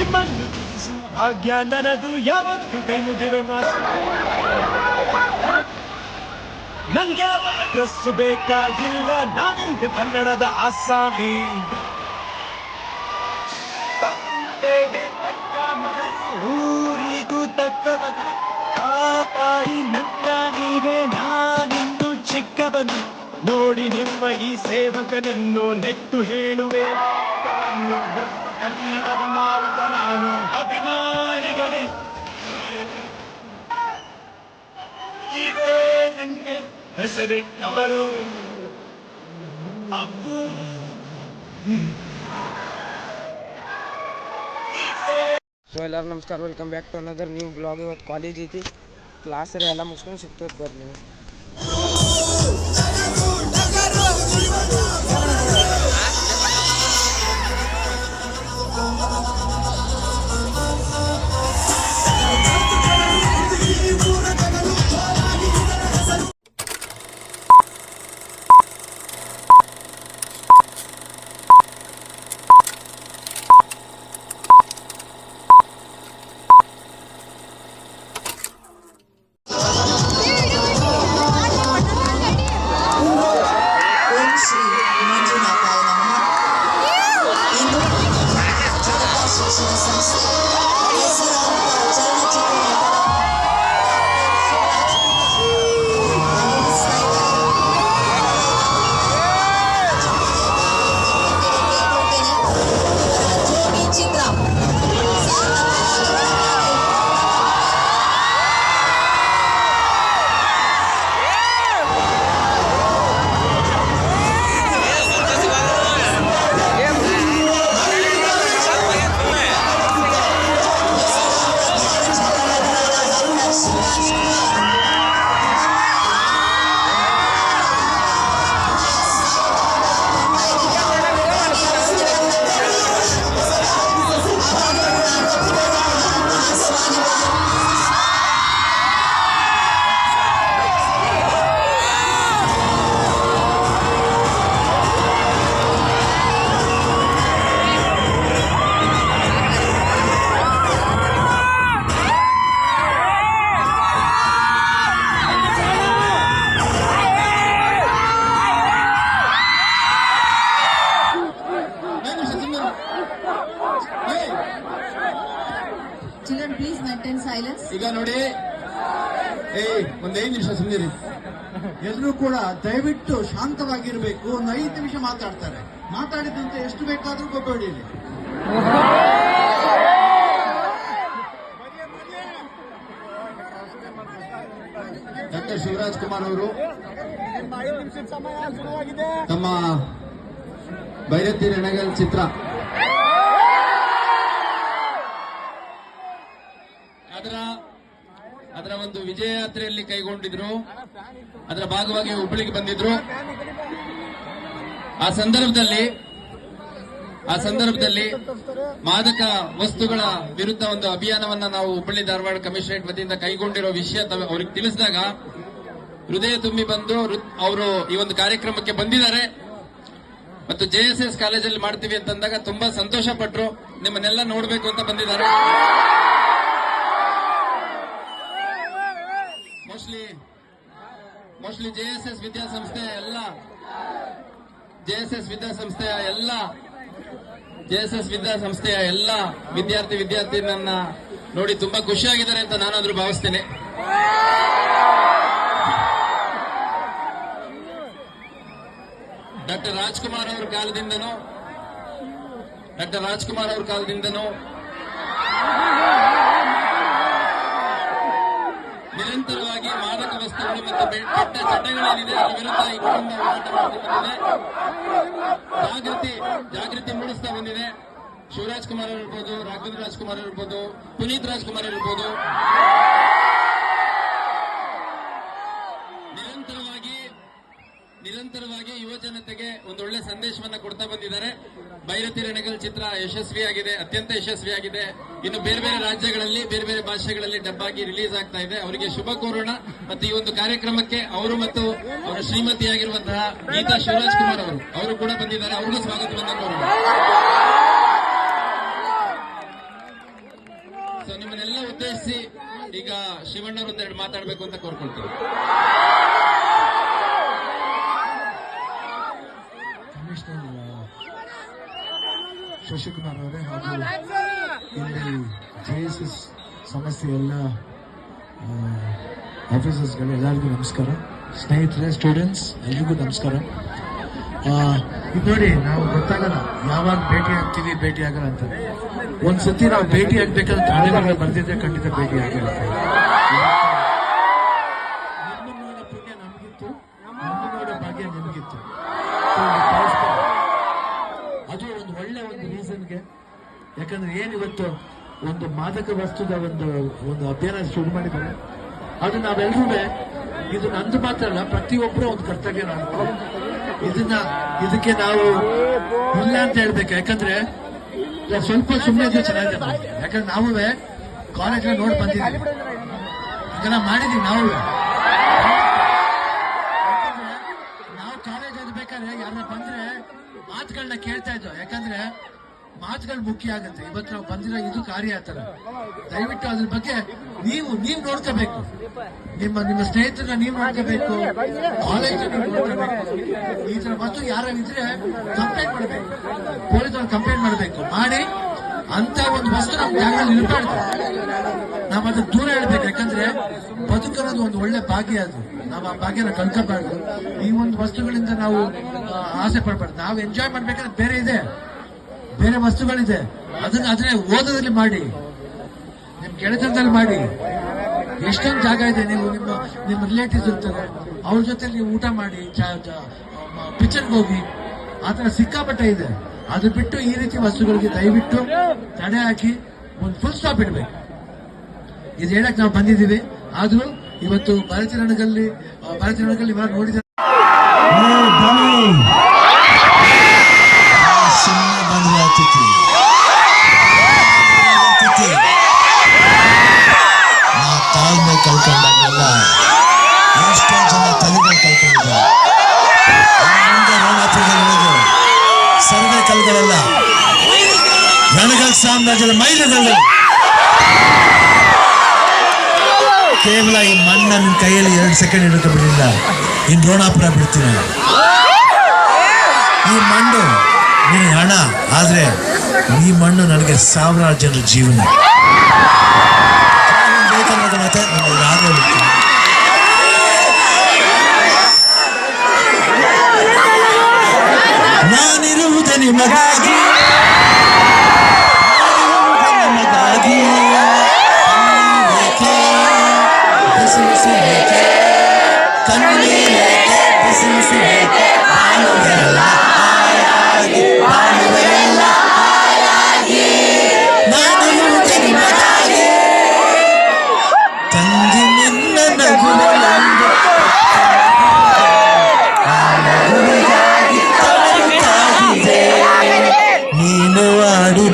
ನಿಮ್ಮನ್ನು ಭಾಗ್ಯ ನನ್ನದು ಯಾವತ್ತು ಕೈ ಮುಗಿವೆ ನಂಗೆ ಡ್ರೆಸ್ ಬೇಕಾಗಿಲ್ಲ ನಾನಿಂದು ಕನ್ನಡದ ಆಸಾಮಿ ಊರಿಗೂ ತಕ್ಕವನು ತಾಯಿ ನನ್ನ ನೀವೇ ನಾನಿನ್ನು ಚಿಕ್ಕವನು ನೋಡಿ ನಿಮ್ಮ ಈ ಸೇವಕನನ್ನು ನೆಟ್ಟು ಹೇಳುವೆ ಕನ್ನಡದ ಮಾರುತ ನಾನು ಅಭಿಮಾನಿಗಳೇ ಇದೇ ನನಗೆ ಹೆಸರಿಟ್ಟವರು ಅಪ್ಪು ಸೊ ಎಲ್ಲರೂ ನಮಸ್ಕಾರ, welcome back to another new blog. ಇವತ್ತು ಕಾಲೇಜ್ ಐತಿ, ಕ್ಲಾಸ್ ಎಲ್ಲ ಮುಗಿಸ್ಕೊಂಡು ಸಿಗ್ತದೆ ಬರ್ರಿ ನೀವು. Children, please maintain silence. ಈಗ ನೋಡಿ, ಒಂದು 5 ನಿಮಿಷ ಸುಮ್ಮನಿರಿ. ಎಲ್ಲರೂ ಕೂಡ ದಯವಿಟ್ಟು ಶಾಂತವಾಗಿರ್ಬೇಕು. ಒಂದು 5 ನಿಮಿಷ ಮಾತಾಡ್ತಾರೆ. ಮಾತಾಡಿದಂತೆ ಎಷ್ಟು ಬೇಕಾದ್ರೂ ಗೊಬ್ಬಡಿರಿ. ಡಾಕ್ಟರ್ ಶಿವರಾಜ್ ಕುಮಾರ್ ಅವರು ತಮ್ಮ ಭೈರತಿ ರಣಗಲ್ ಚಿತ್ರ ಅದರ ಒಂದು ವಿಜಯ ಯಾತ್ರೆಯಲ್ಲಿ ಕೈಗೊಂಡಿದ್ರು. ಅದರ ಭಾಗವಾಗಿ ಹುಬ್ಬಳ್ಳಿಗೆ ಬಂದಿದ್ರು. ಆ ಸಂದರ್ಭದಲ್ಲಿ ಮಾದಕ ವಸ್ತುಗಳ ವಿರುದ್ಧ ಒಂದು ಅಭಿಯಾನವನ್ನ ನಾವು ಹುಬ್ಬಳ್ಳಿ ಧಾರವಾಡ ಕಮಿಷನರೇಟ್ ವತಿಯಿಂದ ಕೈಗೊಂಡಿರೋ ವಿಷಯ ಅವ್ರಿಗೆ ತಿಳಿಸಿದಾಗ ಹೃದಯ ತುಂಬಿ ಬಂದು ಅವರು ಈ ಒಂದು ಕಾರ್ಯಕ್ರಮಕ್ಕೆ ಬಂದಿದ್ದಾರೆ ಮತ್ತು JSS ಕಾಲೇಜಲ್ಲಿ ಮಾಡ್ತೀವಿ ಅಂತಂದಾಗ ತುಂಬಾ ಸಂತೋಷ ಪಟ್ರು. ನಿಮ್ಮನ್ನೆಲ್ಲ ನೋಡ್ಬೇಕು ಅಂತ ಬಂದಿದ್ದಾರೆ. ಮೋಸ್ಟ್ಲಿ JSS ವಿದ್ಯಾಸಂಸ್ಥೆಯ ಎಲ್ಲ ವಿದ್ಯಾರ್ಥಿನನ್ನ ನೋಡಿ ತುಂಬಾ ಖುಷಿಯಾಗಿದ್ದಾರೆ ಅಂತ ನಾನಾದ್ರೂ ಭಾವಿಸ್ತೇನೆ. ಡಾಕ್ಟರ್ ರಾಜ್ಕುಮಾರ್ ಅವ್ರ ಕಾಲದಿಂದನೂ ನಿರಂತರವಾಗಿ ಮಾದಕ ವಸ್ತುಗಳು ಮತ್ತು ಕೆಟ್ಟ ಚಟಗಳೇನಿದೆ ಅದರ ವಿರುದ್ಧ ಈ ಕುಟುಂಬ ಹೋರಾಟ ಮಾಡ್ತಾ ಬಂದಿದೆ. ಜಾಗೃತಿ ಮೂಡಿಸ್ತಾ ಬಂದಿದೆ. ಶಿವರಾಜ್ ಕುಮಾರ್ ಇರ್ಬೋದು, ರಾಘವೇಂದ್ರ ರಾಜ್ಕುಮಾರ್ ಇರ್ಬೋದು, ಪುನೀತ್ ರಾಜ್ಕುಮಾರ್ ಇರ್ಬೋದು, ನಿರಂತರವಾಗಿ ಯುವ ಜನತೆಗೆ ಒಂದೊಳ್ಳೆ ಸಂದೇಶವನ್ನ ಕೊಡ್ತಾ ಬಂದಿದ್ದಾರೆ. ಭೈರತಿ ರಣಗಲ್ ಚಿತ್ರ ಯಶಸ್ವಿಯಾಗಿದೆ, ಅತ್ಯಂತ ಯಶಸ್ವಿಯಾಗಿದೆ. ಇನ್ನು ಬೇರೆ ಬೇರೆ ರಾಜ್ಯಗಳಲ್ಲಿ ಬೇರೆ ಬೇರೆ ಭಾಷೆಗಳಲ್ಲಿ ಡಬ್ ಆಗಿ ರಿಲೀಸ್ ಆಗ್ತಾ ಇದೆ. ಅವರಿಗೆ ಶುಭ ಕೋರೋಣ. ಮತ್ತು ಈ ಒಂದು ಕಾರ್ಯಕ್ರಮಕ್ಕೆ ಅವರು ಮತ್ತು ಅವರ ಶ್ರೀಮತಿಯಾಗಿರುವಂತಹ ಗೀತಾ ಶಿವರಾಜ್ ಕುಮಾರ್ ಅವರು ಕೂಡ ಬಂದಿದ್ದಾರೆ. ಅವ್ರಿಗೂ ಸ್ವಾಗತವನ್ನ ಕೋರೋಣ. ಸೊ ನಿಮ್ಮನ್ನೆಲ್ಲ ಉದ್ದೇಶಿಸಿ ಈಗ ಶಿವಣ್ಣವ್ರು ಒಂದೆರಡು ಮಾತಾಡಬೇಕು ಅಂತ ಕೋರ್ಕೊಳ್ತೀವಿ. ಕಮಿಷನರ್ ಶಶಿಕುಮಾರ್ ಅವರೇ ಹಾಗೂ ಇಲ್ಲಿ JSS ಸಂಸ್ಥೆ ಎಲ್ಲ ಆಫೀಸರ್ಸ್ಗಳು ಎಲ್ಲರಿಗೂ ನಮಸ್ಕಾರ. ಸ್ನೇಹಿತರೆ, ಸ್ಟೂಡೆಂಟ್ಸ್ ಎಲ್ರಿಗೂ ನಮಸ್ಕಾರ. ಇದು ನೋಡಿ, ನಾವು ಗೊತ್ತಾಗಲ್ಲ ಯಾವಾಗ ಭೇಟಿ ಆಗ್ತೀವಿ ಭೇಟಿ ಆಗಲ್ಲ ಅಂತ. ಒಂದ್ಸತಿ ನಾವು ಭೇಟಿ ಆಗ್ಬೇಕಂತ ಹಣೆಬರಹ ಬರ್ದಿದ್ರೆ ಖಂಡಿತ ಭೇಟಿ ಆಗಿರುತ್ತೆ. ನಿಮ್ಮನ್ನ ನೋಡೋ ಪುಣ್ಯ ನಮಗಿತ್ತು, ನಮ್ಮ ನೋಡೋ ಭಾಗ್ಯ ನಿಮಗಿತ್ತು. ಅದು ಒಂದು ಒಳ್ಳೆ ಒಂದು ರೀಸನ್ಗೆ. ಯಾಕಂದ್ರೆ ಏನಿವತ್ತು ಒಂದು ಮಾದಕ ವಸ್ತುದ ಒಂದು ಅಭಿಯಾನ ಶುರು ಮಾಡಿದ್ದಾರೆ. ಅದು ನಾವೆಲ್ಲರೂ ಇದು ನಂದು ಮಾತ್ರ ಅಲ್ಲ, ಪ್ರತಿಯೊಬ್ಬರು ಒಂದು ಕರ್ತವ್ಯ. ನಾವು ಇದಕ್ಕೆ ನಾವು ಇಲ್ಲ ಅಂತ ಹೇಳ್ಬೇಕು. ಯಾಕಂದ್ರೆ ಸ್ವಲ್ಪ ಸುಮ್ಮನೆ ಇದ್ರೆ ಚೆನ್ನಾಗಿದೆ. ಯಾಕಂದ್ರೆ ನಾವು ಕಾಲೇಜ್ ನೋಡಿ ಬಂದಿದ್ದೀವಿ, ಇದೆಲ್ಲ ಮಾಡಿದೀವಿ. ನಾವು ಕಾಲೇಜ್ ಬೇಕಾದ್ರೆ ಯಾರನ್ನ ಬಂದ್ರೆ ಮಾತುಗಳನ್ನ ಕೇಳ್ತಾ ಇದ್ವು. ಯಾಕಂದ್ರೆ ಮಾತುಗಳು ಮುಖ್ಯ ಆಗುತ್ತೆ. ಇವತ್ತು ನಾವು ಬಂದಿರೋ ಇದು ಕಾರ್ಯ ಆತರ. ದಯವಿಟ್ಟು ಅದ್ರ ಬಗ್ಗೆ ನೀವು ನೋಡ್ಕೋಬೇಕು. ನಿಮ್ಮ ಸ್ನೇಹಿತರನ್ನ ನೀವು ನೋಡ್ಕೋಬೇಕು, ಕಾಲೇಜ್ ನೋಡ್ಕೋಬೇಕು. ಈ ತರ ಮತ್ತು ಯಾರು ಇದ್ರೆ ಕಂಪ್ಲೇಂಟ್ ಮಾಡಬೇಕು, ಪೊಲೀಸರು ಕಂಪ್ಲೇಂಟ್ ಮಾಡಬೇಕು. ಮಾಡಿ ಅಂತ ಒಂದು ವಸ್ತು ನಮ್ಮ ಜಾಗದಲ್ಲಿ ಇರಬಾರ್ದು. ನಾವು ಅದಕ್ಕೆ ದೂರ ಹೇಳ್ಬೇಕು. ಯಾಕಂದ್ರೆ ಬದುಕನ್ನೋದು ಒಂದು ಒಳ್ಳೆ ಭಾಗ್ಯ. ಅದು ನಾವು ಆ ಭಾಗ್ಯನ ಕಳ್ಕೋಬಾರ್ದು. ಈ ಒಂದು ವಸ್ತುಗಳಿಂದ ನಾವು ಆಸೆ ಪಡಬಾರ್ದು. ನಾವು ಎಂಜಾಯ್ ಮಾಡ್ಬೇಕಂದ್ರೆ ಬೇರೆ ವಸ್ತುಗಳಿದೆ. ಅದನ್ನೇ ಓದೋದ್ರಲ್ಲಿ ಮಾಡಿ, ನಿಮ್ ಗೆಳೆತನದಲ್ಲಿ ಮಾಡಿ. ಎಷ್ಟೊಂದು ಜಾಗ ಇದೆ. ನೀವು ನಿಮ್ಮ ರಿಲೇಟಿವ್ಸ್ ಇರ್ತಾರೆ, ಅವ್ರ ಜೊತೆ ನೀವು ಊಟ ಮಾಡಿ, ಪಿಕ್ಚರ್ಗೆ ಹೋಗಿ, ಆತರ ಸಿಕ್ಕಾಪಟ್ಟೆ ಇದೆ. ಅದು ಬಿಟ್ಟು ಈ ರೀತಿ ವಸ್ತುಗಳಿಗೆ ದಯವಿಟ್ಟು ತಡೆ ಹಾಕಿ ಒಂದು ಫುಲ್ ಸ್ಟಾಪ್ ಇಡ್ಬೇಕು. ಇದು ಹೇಳಕ್ ನಾವು ಬಂದಿದ್ದೀವಿ. ಆದ್ರೂ ಇವತ್ತು ಭಾರತೀಯ ಇವಾಗ ನೋಡಿದ ತಾಳ್ಮೆ ಕಳ್ಕೊಂಡಾಗೆಲ್ಲ ಎಷ್ಟೋ ಜನ ತಲೆಗಳು ಕಳ್ಕೊಂಡಿದ್ದಾರೆ. ಸರ್ವೆ ಕಲ್ಗಳೆಲ್ಲ ರಣಗಳ ಸಾಮ್ರಾಜ್ಯದ ಮೈಲುಗಳು. ಕೇವಲ ಈ ಮಣ್ಣ ನಿನ್ನ ಕೈಯಲ್ಲಿ 2 ಸೆಕೆಂಡ್ ಇಡಕ್ಕೆ ಬಿಡಲಿಲ್ಲ. ಇನ್ನು ರೋಣಾಪುರ ಬಿಡ್ತೀನಿ. ಈ ಮಣ್ಣು ನಿನಗೆ ಹಣ, ಆದ್ರೆ ಈ ಮಣ್ಣು ನನಗೆ ಸಾವಿರಾರು ಜನರ ಜೀವನ. ಬೇಕನ್ನೋದು ಮತ್ತೆ ನಾನಿರುವುದೇ ನಿಮಗಾಗಿ,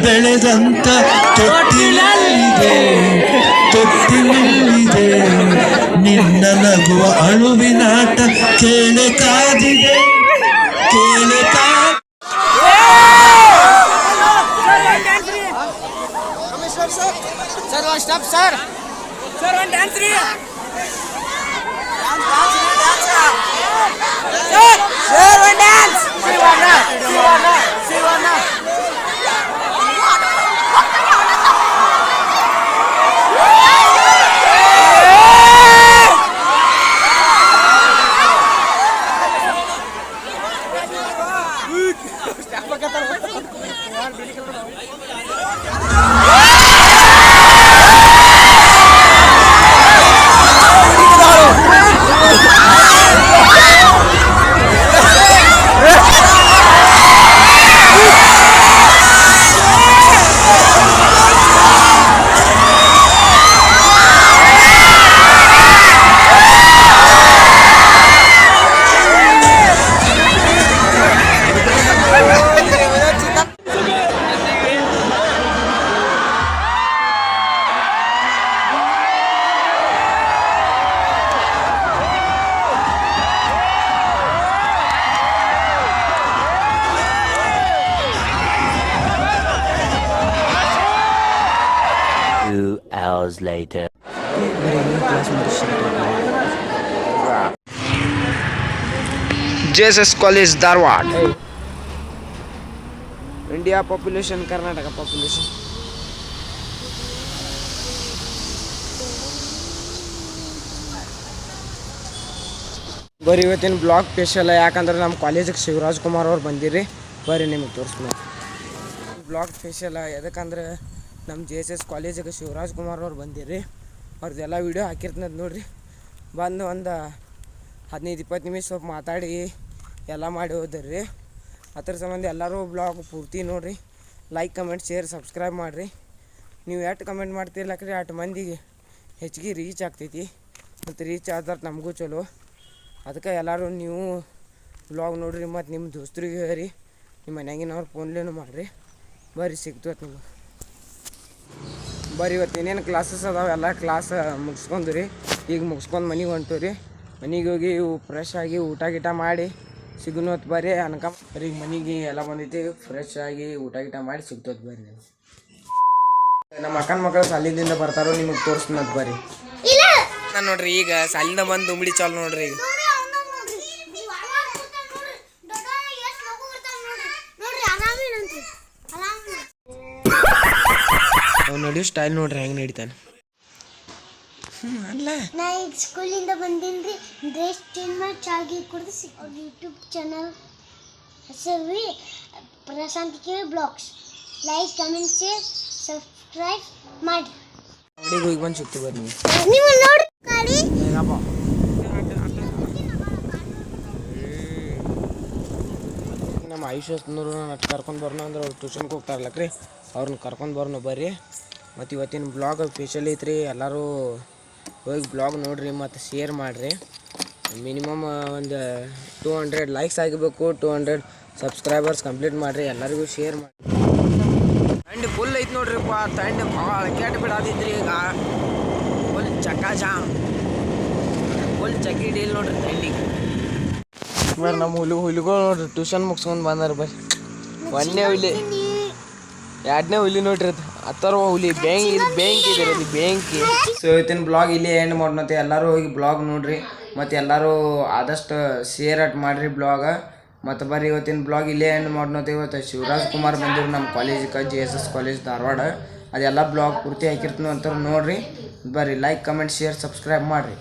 ಬೆಳೆದಂತ ತೊಟ್ಟಿನಲ್ಲಿದೆ ನಿನ್ನ ನಗುವ ಅಳುವಿನಾಟ. ಕೇಳೆ ಕಾದಿದೆ Sir, one stop, sir. Sir, one dance, sir. Sir, one dance. See one. hours later. JSS College Dharwad. India population, Karnataka population. ಬರೀ ಇವತ್ತಿನ ಬ್ಲಾಗ್ ಸ್ಪೆಷಲ್ ಯಾಕಂದ್ರೆ ನಮ್ಮ ಕಾಲೇಜಿಗೆ ಶಿವರಾಜ್ ಕುಮಾರ್ ಅವ್ರು ಬಂದಿರಿ. ಬರ್ರಿ ನಿಮಗೆ ತೋರಿಸ್ತೀನಿ. ಬ್ಲಾಗ್ ಸ್ಪೆಷಲ್ ಎದಕ್ಕಂದ್ರೆ ನಮ್ಮ JSS ಕಾಲೇಜಿಗೆ ಶಿವರಾಜ್ ಕುಮಾರ್ ಅವ್ರು ಬಂದಿರಿ. ಅವ್ರದ್ದೆಲ್ಲ ವೀಡಿಯೋ ಹಾಕಿರ್ತನದು ನೋಡ್ರಿ. ಬಂದು ಒಂದು 15-20 ನಿಮಿಷ ಸ್ವಲ್ಪ ಮಾತಾಡಿ ಎಲ್ಲ ಮಾಡಿ ಹೋದ್ರಿ. ಅದ್ರ ಸಂಬಂಧ ಎಲ್ಲರೂ ಬ್ಲಾಗ್ ಪೂರ್ತಿ ನೋಡಿರಿ. ಲೈಕ್ ಕಮೆಂಟ್ ಶೇರ್ ಸಬ್ಸ್ಕ್ರೈಬ್ ಮಾಡಿರಿ. ನೀವು ಎಷ್ಟು ಕಮೆಂಟ್ ಮಾಡ್ತಿರ್ಲಕ್ರಿ ಅಷ್ಟು ಮಂದಿಗೆ ಹೆಚ್ಚಿಗೆ ರೀಚ್ ಆಗ್ತೈತಿ. ಮತ್ತು ರೀಚ್ ಆದ್ರೆ ನಮಗೂ ಚಲೋ. ಅದಕ್ಕೆ ಎಲ್ಲರೂ ನೀವು ಬ್ಲಾಗ್ ನೋಡಿರಿ ಮತ್ತು ನಿಮ್ಮ ದೋಸ್ತರಿಗೆ ಹೇಳಿ, ನಿಮ್ಮ ಮನ್ಯಾಗಿನವ್ರು ಫೋನ್ಲೇನು ಮಾಡಿರಿ. ಬರ್ರಿ ಸಿಗ್ತೈತೆ ನಿಮಗೆ. ಬರ್ರಿ ಇವತ್ತು ಏನೇನು ಕ್ಲಾಸಸ್ ಅದಾವೆ ಎಲ್ಲ ಕ್ಲಾಸ್ ಮುಗಿಸ್ಕೊಂಡು ರೀ. ಈಗ ಮುಗಿಸ್ಕೊಂಡು ಮನೆಗೆ ಹೊಂಟು ರೀ. ಮನೆಗೆ ಹೋಗಿ ಫ್ರೆಶ್ ಆಗಿ ಊಟ ಗೀಟ ಮಾಡಿ ಸಿಗುನೋತ್ ಬರ್ರಿ ಅನ್ಕ. ಬರ್ರಿ ಮನೆಗೆ ಎಲ್ಲ ಬಂದೈತಿ. ಫ್ರೆಶ್ ಆಗಿ ಊಟ ಗೀಟ ಮಾಡಿ ಸಿಗ್ತೋತ್ ಬರ್ರಿ. ನೀವು ನಮ್ಮ ಅಕ್ಕನ ಮಕ್ಕಳು ಸಾಲಿದಿಂದ ಬರ್ತಾರೋ ನಿಮಗೆ ತೋರಿಸ್ತೀನಂತ ಬರ್ರಿ. ನಾನು ನೋಡ್ರಿ ಈಗ ಸಾಲಿಂದ ಬಂದು ಉಂಬಳಿ ಚಾಲು ನೋಡ್ರಿ. ಈಗ ಅವ್ನು ನಡಿಯೋ ಸ್ಟೈಲ್ ನೋಡ್ರಿ ಹೆಂಗೆ ನಡಿತಾನೆ. ಅಲ್ಲ ನಾ ಈಗ ಸ್ಕೂಲಿಂದ ಬಂದೀನಿ. ಡ್ರೆಸ್ ಚೇಂಜ್ ಮಾಡಿ ಚಾಗಿ ಕುಡ್ದು ಅವ್ರ ಯೂಟ್ಯೂಬ್ ಚಾನಲ್ ಹೆಸರು ರೀ ಪ್ರಶಾಂತಿಕೆ blogs. Like comment share subscribe ಮಾಡಿ. ಅಂಗಡಿಗೆ ಹೋಗಿ ಬಂದು ಸಿಗ್ತೀವಿ ಬರ್ರಿ ನೀವು ನೋಡಿ ಗಾಡಿ ನಮ್ಮ ಆಯುಷ್ಯನವರು ನಾನು ಕರ್ಕೊಂಡು ಬರೋಣ ಅಂದ್ರೆ ಅವ್ರು ಟ್ಯೂಷನ್ಗೆ ಹೋಗ್ತಾರಲ್ಲಕ್ರಿ, ಅವ್ರನ್ನ ಕರ್ಕೊಂಡು ಬರೋಣ ಬರ್ರಿ. ಮತ್ತು ಇವತ್ತಿನ ಬ್ಲಾಗ್ ಸ್ಪೆಷಲ್ ಐತ್ರಿ. ಎಲ್ಲರೂ ಹೋಗಿ ಬ್ಲಾಗ್ ನೋಡಿರಿ ಮತ್ತು ಶೇರ್ ಮಾಡಿರಿ. ಮಿನಿಮಮ್ ಒಂದು 200 ಲೈಕ್ಸ್ ಆಗಿಬೇಕು. 200 ಸಬ್ಸ್ಕ್ರೈಬರ್ಸ್ ಕಂಪ್ಲೀಟ್ ಮಾಡಿರಿ. ಎಲ್ಲರಿಗೂ ಶೇರ್ ಮಾಡಿ. ತಂಡಿ ಫುಲ್ ಐತೆ ನೋಡ್ರಿಪ್ಪ. ತಂಡಿ ಭಾಳ ಕೆಟ್ಟ ಬಿಡಾದೈತ್ರಿ. ಈಗ ಫುಲ್ ಚಕ್ಕಾಜಾಮ್ ಫುಲ್ ಚಕ್ಕಿ ಡೀಲ್ ನೋಡ್ರಿ ತಂಡಿಗೆ. ಬರ್ರಿ ನಮ್ಮ ಹುಲಿಗಳು ನೋಡ್ರಿ ಟ್ಯೂಷನ್ ಮುಗಿಸ್ಕೊಂಡು ಬಂದಾರ. ಬರ್ರಿ ಒಂದನೇ ಹುಲಿ 2ನೇ ಹುಲಿ ನೋಡ್ರಿ. ಅಥರ್ವ ಹುಲಿ ಬೆಂಕಿ ಇದೆ ರೀ ಬೆಂಕಿ. ಸೊ ಇವತ್ತಿನ ಬ್ಲಾಗ್ ಇಲ್ಲಿ ಎಂಡ್ ಮಾಡೋಣತೆ. ಎಲ್ಲರೂ ಹೋಗಿ ಬ್ಲಾಗ್ ನೋಡ್ರಿ ಮತ್ತು ಎಲ್ಲರೂ ಆದಷ್ಟು ಶೇರ್ ಅಟ್ ಮಾಡಿರಿ ಬ್ಲಾಗ. ಮತ್ತು ಬರ್ರಿ ಇವತ್ತಿನ ಬ್ಲಾಗ್ ಇಲ್ಲೇ ಎಂಡ್ ಮಾಡೋಣತೆ. ಇವತ್ತು ಶಿವರಾಜ್ ಕುಮಾರ್ ಬಂದಿರು ನಮ್ಮ ಕಾಲೇಜಿಗೆ JSS ಕಾಲೇಜ್ ಧಾರವಾಡ. ಅದೆಲ್ಲ ಬ್ಲಾಗ್ ಪೂರ್ತಿ ಹಾಕಿರ್ತೀನಿ ಅಂತ ನೋಡ್ರಿ. ಬರ್ರಿ ಲೈಕ್ ಕಮೆಂಟ್ ಶೇರ್ ಸಬ್ಸ್ಕ್ರೈಬ್ ಮಾಡಿರಿ.